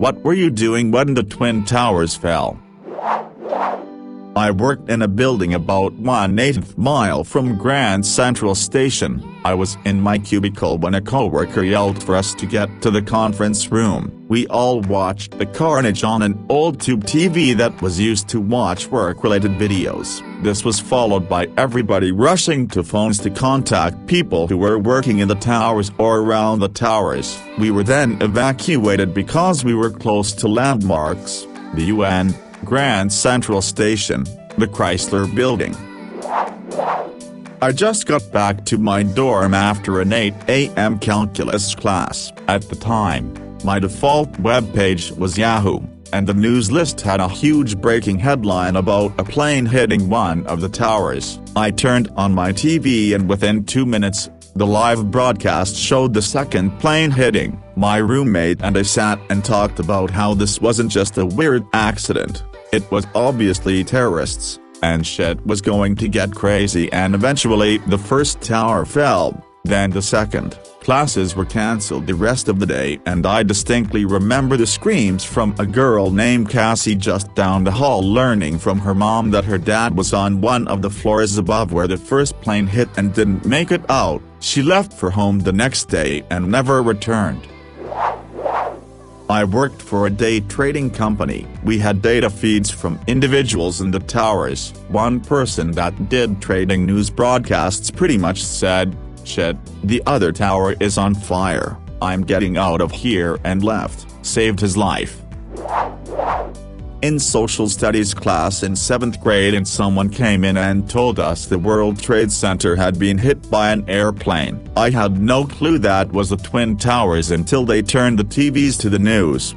What were you doing when the Twin Towers fell? I worked in a building about 1/8 mile from Grand Central Station. I was in my cubicle when a coworker yelled for us to get to the conference room. We all watched the carnage on an old tube TV that was used to watch work-related videos. This was followed by everybody rushing to phones to contact people who were working in the towers or around the towers. We were then evacuated because we were close to landmarks: the UN, Grand Central Station, the Chrysler Building. I just got back to my dorm after an 8 a.m. calculus class. At the time, my default webpage was Yahoo, and the news list had a huge breaking headline about a plane hitting one of the towers. I turned on my TV and within 2 minutes, the live broadcast showed the second plane hitting. My roommate and I sat and talked about how this wasn't just a weird accident. It was obviously terrorists, and shit was going to get crazy, and eventually the first tower fell, then the second. Classes were cancelled the rest of the day, and I distinctly remember the screams from a girl named Cassie just down the hall learning from her mom that her dad was on one of the floors above where the first plane hit and didn't make it out. She left for home the next day and never returned. I worked for a day trading company. We had data feeds from individuals in the towers. One person that did trading news broadcasts pretty much said, "Shit, the other tower is on fire, I'm getting out of here," and left. Saved his life. In social studies class in 7th grade, and someone came in and told us the World Trade Center had been hit by an airplane. I had no clue that was the Twin Towers until they turned the TVs to the news.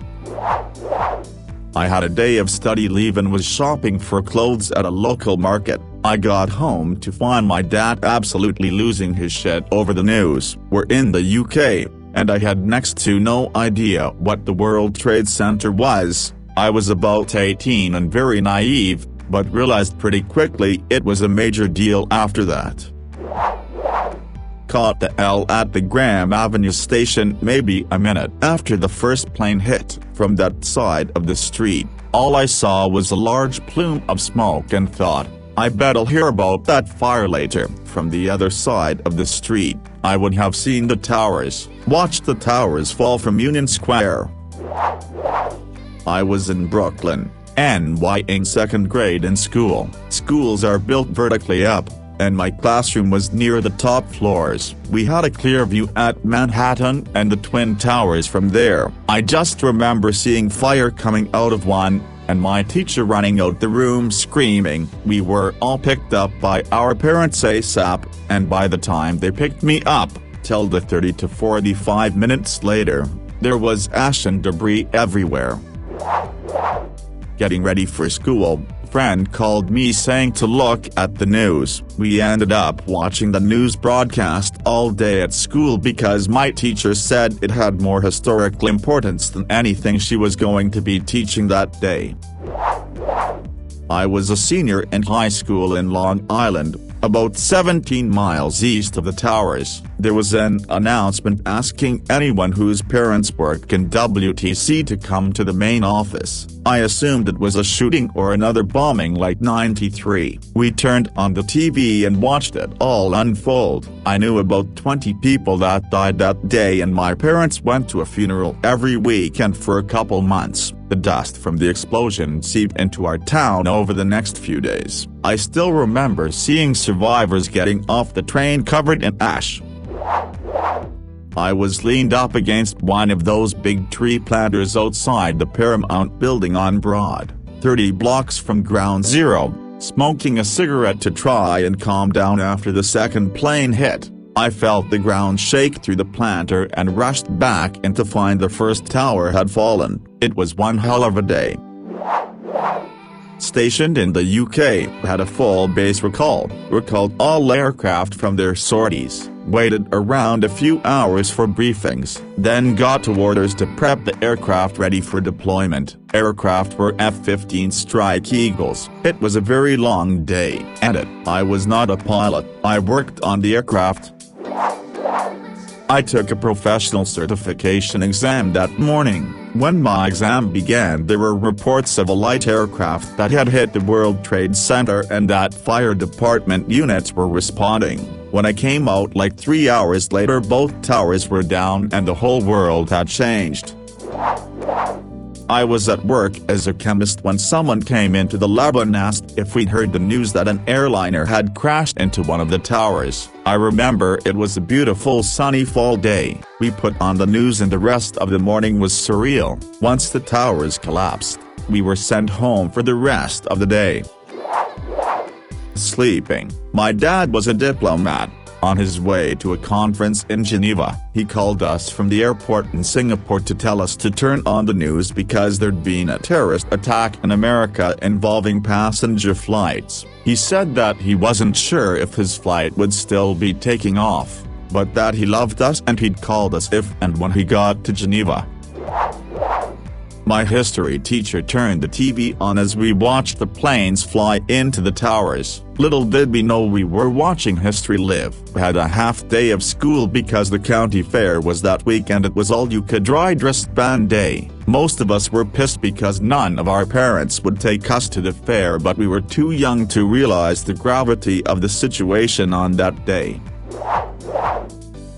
I had a day of study leave and was shopping for clothes at a local market. I got home to find my dad absolutely losing his shit over the news. We're in the UK, and I had next to no idea what the World Trade Center was. I was about 18 and very naive, but realized pretty quickly it was a major deal after that. Caught the L at the Graham Avenue station maybe a minute after the first plane hit. From that side of the street, all I saw was a large plume of smoke and thought, I bet I'll hear about that fire later. From the other side of the street, I would have seen the towers, watched the towers fall from Union Square. I was in Brooklyn, NY, in 2nd grade in school. Schools are built vertically up, and my classroom was near the top floors. We had a clear view at Manhattan and the Twin Towers from there. I just remember seeing fire coming out of one, and my teacher running out the room screaming. We were all picked up by our parents ASAP, and by the time they picked me up, till the 30 to 45 minutes later, there was ash and debris everywhere. Getting ready for school, a friend called me saying to look at the news. We ended up watching the news broadcast all day at school because my teacher said it had more historical importance than anything she was going to be teaching that day. I was a senior in high school in Long Island, about 17 miles east of the towers. There was an announcement asking anyone whose parents work in WTC to come to the main office. I assumed it was a shooting or another bombing like '93. We turned on the TV and watched it all unfold. I knew about 20 people that died that day, and my parents went to a funeral every weekend for a couple months. The dust from the explosion seeped into our town over the next few days. I still remember seeing survivors getting off the train covered in ash. I was leaned up against one of those big tree planters outside the Paramount building on Broad, 30 blocks from Ground Zero, smoking a cigarette to try and calm down after the second plane hit. I felt the ground shake through the planter and rushed back in to find the first tower had fallen. It was one hell of a day. Stationed in the UK, had a full base recall, recalled all aircraft from their sorties, waited around a few hours for briefings, then got to orders to prep the aircraft ready for deployment. Aircraft were F-15 Strike Eagles. It was a very long day. Edit: I was not a pilot. I worked on the aircraft. I took a professional certification exam that morning. When my exam began, there were reports of a light aircraft that had hit the World Trade Center and that fire department units were responding. When I came out like 3 hours later, both towers were down and the whole world had changed. I was at work as a chemist when someone came into the lab and asked if we'd heard the news that an airliner had crashed into one of the towers. I remember it was a beautiful sunny fall day. We put on the news and the rest of the morning was surreal. Once the towers collapsed, we were sent home for the rest of the day. Sleeping. My dad was a diplomat. On his way to a conference in Geneva, he called us from the airport in Singapore to tell us to turn on the news because there'd been a terrorist attack in America involving passenger flights. He said that he wasn't sure if his flight would still be taking off, but that he loved us and he'd called us if and when he got to Geneva. My history teacher turned the TV on as we watched the planes fly into the towers. Little did we know we were watching history live. We had a half day of school because the county fair was that week and it was all-you-could-ride wristband day. Most of us were pissed because none of our parents would take us to the fair, but we were too young to realize the gravity of the situation on that day.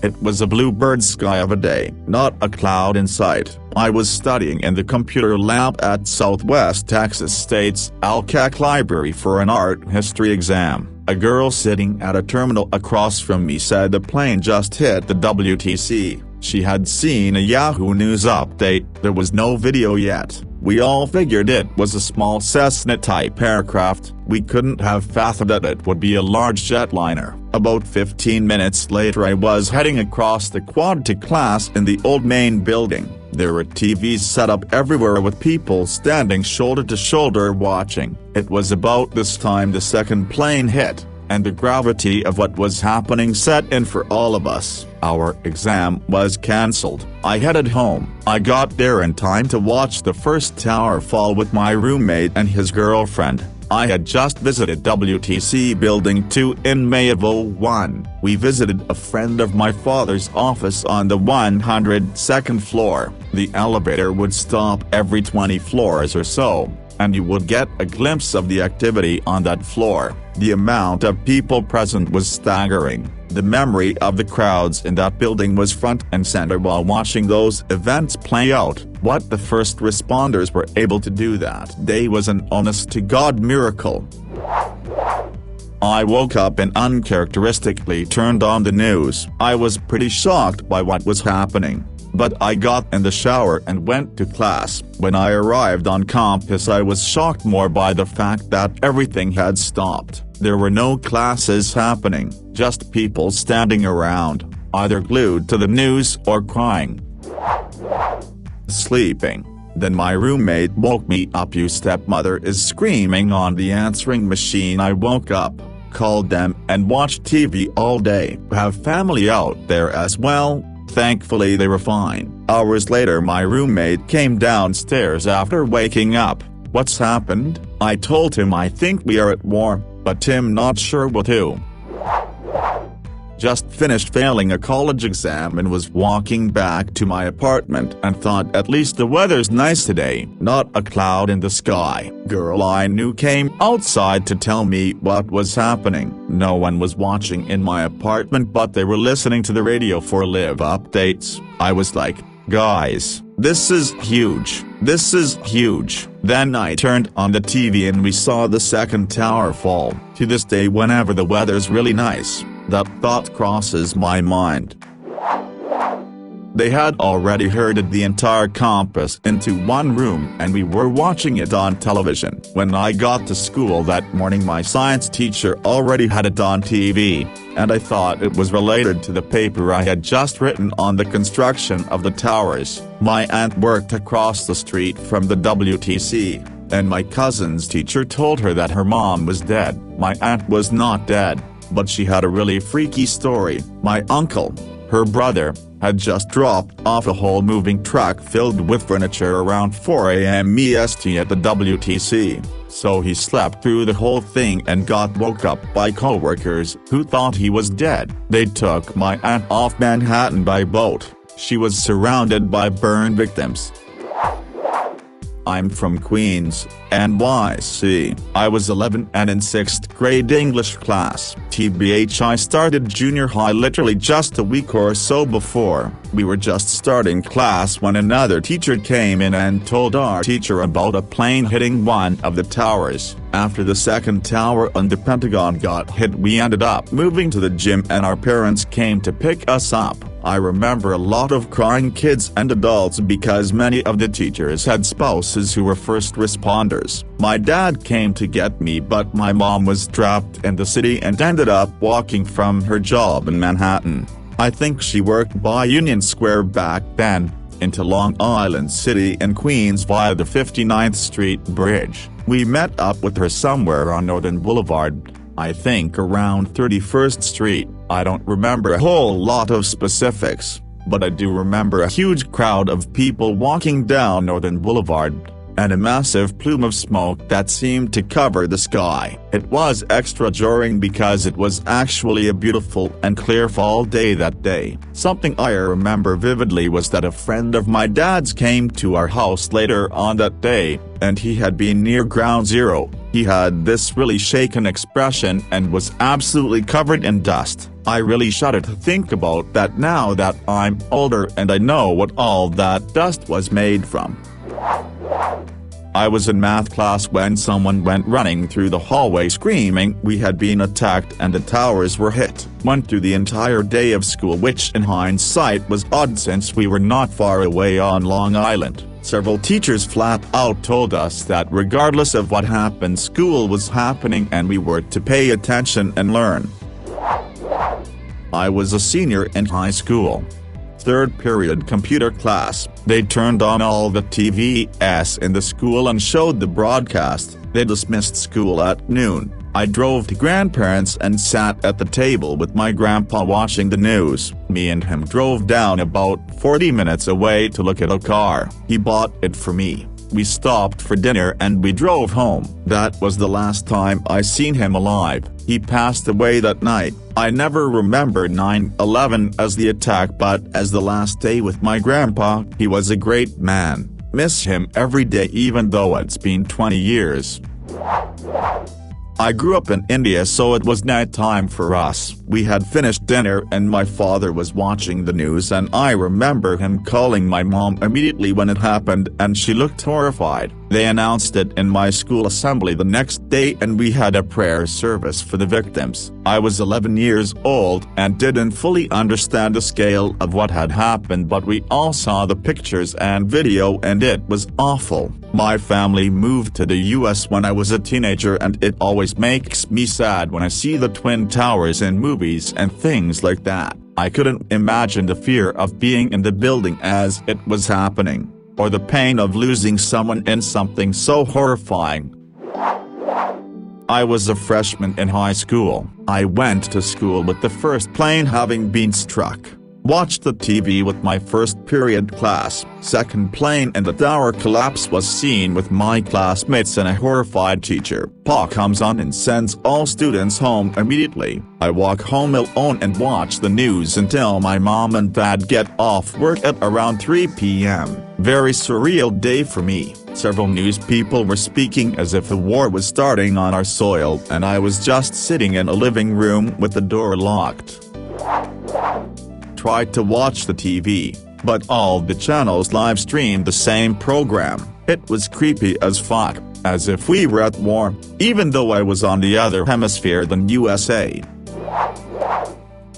It was a bluebird sky of a day, not a cloud in sight. I was studying in the computer lab at Southwest Texas State's Alcac Library for an art history exam. A girl sitting at a terminal across from me said the plane just hit the WTC. She had seen a Yahoo News update. There was no video yet. We all figured it was a small Cessna-type aircraft. We couldn't have fathomed that it would be a large jetliner. About 15 minutes later I was heading across the quad to class in the old main building. There were TVs set up everywhere with people standing shoulder to shoulder watching. It was about this time the second plane hit, and the gravity of what was happening set in for all of us. Our exam was cancelled. I headed home. I got there in time to watch the first tower fall with my roommate and his girlfriend. I had just visited WTC Building 2 in May of '01. We visited a friend of my father's office on the 102nd floor. The elevator would stop every 20 floors or so, and you would get a glimpse of the activity on that floor. The amount of people present was staggering. The memory of the crowds in that building was front and center while watching those events play out. What the first responders were able to do that day was an honest-to-God miracle. I woke up and uncharacteristically turned on the news. I was pretty shocked by what was happening, but I got in the shower and went to class. When I arrived on campus, I was shocked more by the fact that everything had stopped. There were no classes happening, just people standing around, either glued to the news or crying. Sleeping. Then my roommate woke me up. "Your stepmother is screaming on the answering machine." I woke up, called them, and watched TV all day. Have family out there as well. Thankfully they were fine. Hours later my roommate came downstairs after waking up. "What's happened?" I told him I think we are at war, but Tim not sure what to. Just finished failing a college exam and was walking back to my apartment and thought at least the weather's nice today, not a cloud in the sky. Girl I knew came outside to tell me what was happening. No one was watching in my apartment, but they were listening to the radio for live updates. I was like, "Guys, this is huge. This is huge." Then I turned on the TV and we saw the second tower fall. To this day, whenever the weather's really nice, that thought crosses my mind. They had already herded the entire campus into one room and we were watching it on television. When I got to school that morning, my science teacher already had it on TV, and I thought it was related to the paper I had just written on the construction of the towers. My aunt worked across the street from the WTC, and my cousin's teacher told her that her mom was dead. My aunt was not dead, but she had a really freaky story. My uncle, her brother, had just dropped off a whole moving truck filled with furniture around 4 a.m. EST at the WTC. so he slept through the whole thing and got woke up by coworkers who thought he was dead. They took my aunt off Manhattan by boat. She was surrounded by burn victims. I'm from Queens, NYC. I was 11 and in 6th grade English class. TBH, I started junior high literally just a week or so before. We were just starting class when another teacher came in and told our teacher about a plane hitting one of the towers. After the second tower on the Pentagon got hit, we ended up moving to the gym and our parents came to pick us up. I remember a lot of crying kids and adults because many of the teachers had spouses who were first responders. My dad came to get me, but my mom was trapped in the city and ended up walking from her job in Manhattan. I think she worked by Union Square back then, into Long Island City and Queens via the 59th Street Bridge. We met up with her somewhere on Northern Boulevard, I think around 31st Street. I don't remember a whole lot of specifics, but I do remember a huge crowd of people walking down Northern Boulevard, and a massive plume of smoke that seemed to cover the sky. It was extra jarring because it was actually a beautiful and clear fall day that day. Something I remember vividly was that a friend of my dad's came to our house later on that day, and he had been near ground zero. He had this really shaken expression and was absolutely covered in dust. I really shudder to think about that now that I'm older and I know what all that dust was made from. I was in math class when someone went running through the hallway screaming we had been attacked and the towers were hit. Went through the entire day of school, which in hindsight was odd since we were not far away on Long Island. Several teachers flat out told us that regardless of what happened, school was happening and we were to pay attention and learn. I was a senior in high school. Third period computer class, they turned on all the TVs in the school and showed the broadcast. They dismissed school at noon. I drove to grandparents and sat at the table with my grandpa watching the news. Me and him drove down about 40 minutes away to look at a car. He bought it for me. We stopped for dinner and we drove home. That was the last time I seen him alive. He passed away that night. I never remember 9/11 as the attack, but as the last day with my grandpa. He was a great man. Miss him every day even though it's been 20 years. I grew up in India, so it was night time for us. We had finished dinner and my father was watching the news, and I remember him calling my mom immediately when it happened and she looked horrified. They announced it in my school assembly the next day and we had a prayer service for the victims. I was 11 years old and didn't fully understand the scale of what had happened, but we all saw the pictures and video and it was awful. My family moved to the US when I was a teenager and it always makes me sad when I see the Twin Towers in movies and things like that. I couldn't imagine the fear of being in the building as it was happening, or the pain of losing someone in something so horrifying. I was a freshman in high school. I went to school with the first plane having been struck. Watched the TV with my first period class. Second plane and the tower collapse was seen with my classmates and a horrified teacher. Pa comes on and sends all students home immediately. I walk home alone and watch the news until my mom and dad get off work at around 3 p.m. Very surreal day for me. Several news people were speaking as if a war was starting on our soil, and I was just sitting in a living room with the door locked. Tried to watch the TV, but all the channels live streamed the same program. It was creepy as fuck, as if we were at war, even though I was on the other hemisphere than USA.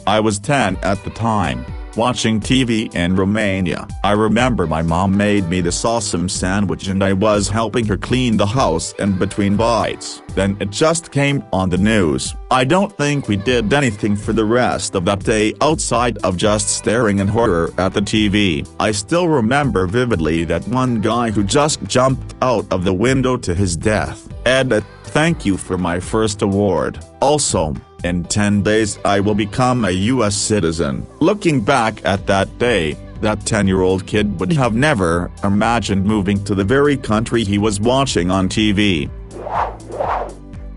I was 10 at the time, watching TV in Romania. I remember my mom made me this awesome sandwich and I was helping her clean the house, and between bites, then it just came on the news. I don't think we did anything for the rest of that day outside of just staring in horror at the TV. I still remember vividly that one guy who just jumped out of the window to his death. Ed, thank you for my first award. Also, in 10 days I will become a US citizen. Looking back at that day, that 10-year-old kid would have never imagined moving to the very country he was watching on TV.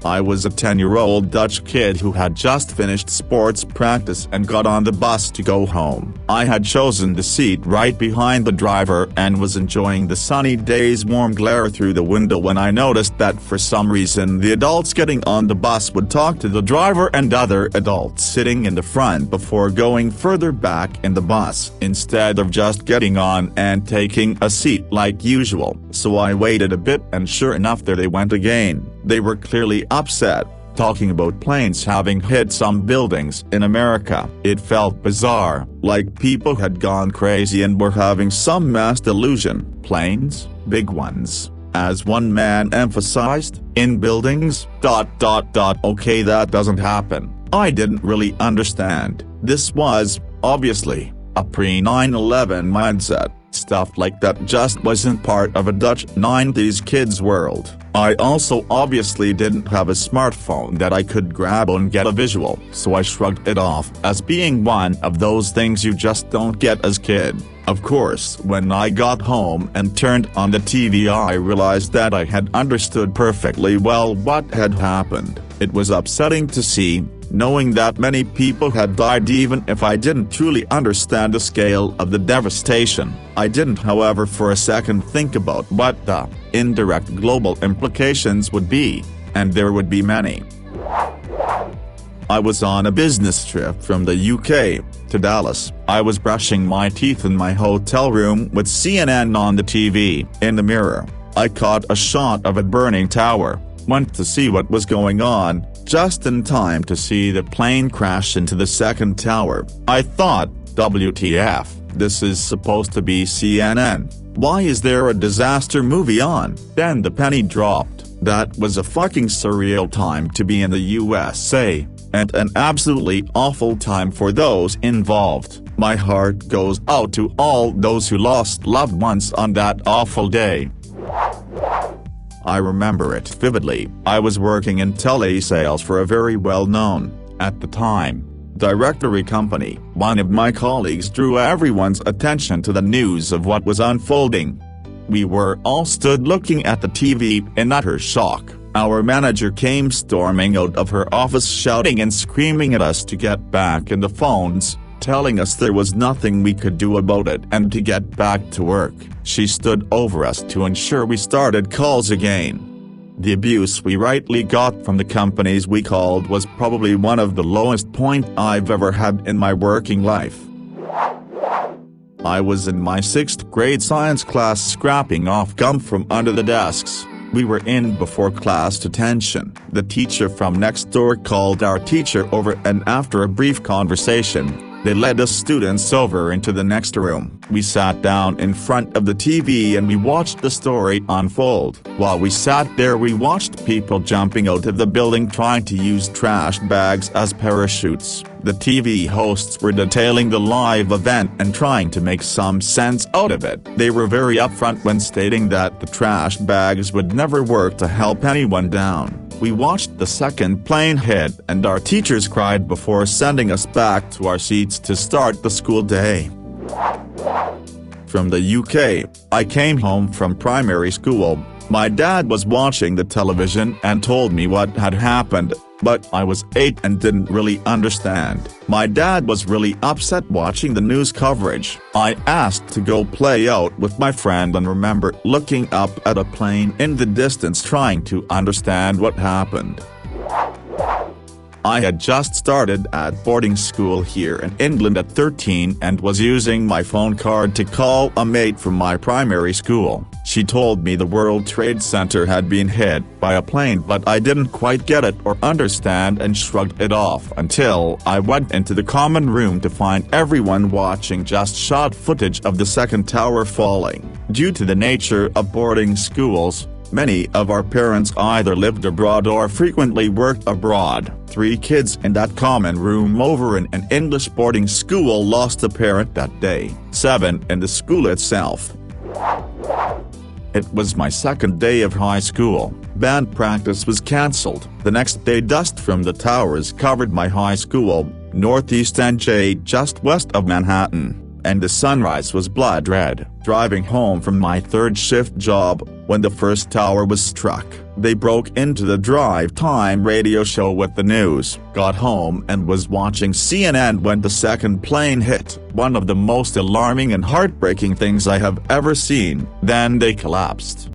I was a 10-year-old Dutch kid who had just finished sports practice and got on the bus to go home. I had chosen the seat right behind the driver and was enjoying the sunny day's warm glare through the window when I noticed that for some reason the adults getting on the bus would talk to the driver and other adults sitting in the front before going further back in the bus, instead of just getting on and taking a seat like usual. So I waited a bit and sure enough there they went again. They were clearly upset, talking about planes having hit some buildings in America. It felt bizarre, like people had gone crazy and were having some mass delusion. Planes, big ones, as one man emphasized, in buildings, ... Okay, that doesn't happen. I didn't really understand. This was, obviously, a pre-9/11 mindset. Stuff like that just wasn't part of a Dutch 90s kid's world. I also obviously didn't have a smartphone that I could grab and get a visual, so I shrugged it off as being one of those things you just don't get as kid. Of course, when I got home and turned on the TV, I realized that I had understood perfectly well what had happened. It was upsetting to see, knowing that many people had died even if I didn't truly understand the scale of the devastation. I didn't, however, for a second think about what the indirect global implications would be, and there would be many. I was on a business trip from the UK to Dallas. I was brushing my teeth in my hotel room with CNN on the TV. In the mirror, I caught a shot of a burning tower, went to see what was going on, just in time to see the plane crash into the second tower. I thought, WTF, this is supposed to be CNN. Why is there a disaster movie on? Then the penny dropped. That was a fucking surreal time to be in the USA, and an absolutely awful time for those involved. My heart goes out to all those who lost loved ones on that awful day. I remember it vividly. I was working in telesales for a very well-known, at the time, directory company. One of my colleagues drew everyone's attention to the news of what was unfolding. We were all stood looking at the TV in utter shock. Our manager came storming out of her office shouting and screaming at us to get back in the phones, telling us there was nothing we could do about it and to get back to work. She stood over us to ensure we started calls again. The abuse we rightly got from the companies we called was probably one of the lowest point I've ever had in my working life. I was in my 6th grade science class scrapping off gum from under the desks. We were in before class detention. The teacher from next door called our teacher over and after a brief conversation, they led us students over into the next room. We sat down in front of the TV and we watched the story unfold. While we sat there, we watched people jumping out of the building trying to use trash bags as parachutes. The TV hosts were detailing the live event and trying to make some sense out of it. They were very upfront when stating that the trash bags would never work to help anyone down. We watched the second plane hit and our teachers cried before sending us back to our seats to start the school day. From the UK, I came home from primary school. My dad was watching the television and told me what had happened, but I was 8 and didn't really understand. My dad was really upset watching the news coverage. I asked to go play out with my friend and remember looking up at a plane in the distance trying to understand what happened. I had just started at boarding school here in England at 13 and was using my phone card to call a mate from my primary school. She told me the World Trade Center had been hit by a plane, but I didn't quite get it or understand and shrugged it off until I went into the common room to find everyone watching just shot footage of the second tower falling. Due to the nature of boarding schools, many of our parents either lived abroad or frequently worked abroad. 3 kids in that common room over in an English boarding school lost a parent that day, 7 in the school itself. It was my second day of high school. Band practice was cancelled. The next day, dust from the towers covered my high school, Northeast NJ, just west of Manhattan. and the sunrise was blood red. Driving home from my third shift job, when the first tower was struck, they broke into the drive time radio show with the news. Got home and was watching CNN when the second plane hit, one of the most alarming and heartbreaking things I have ever seen. Then they collapsed.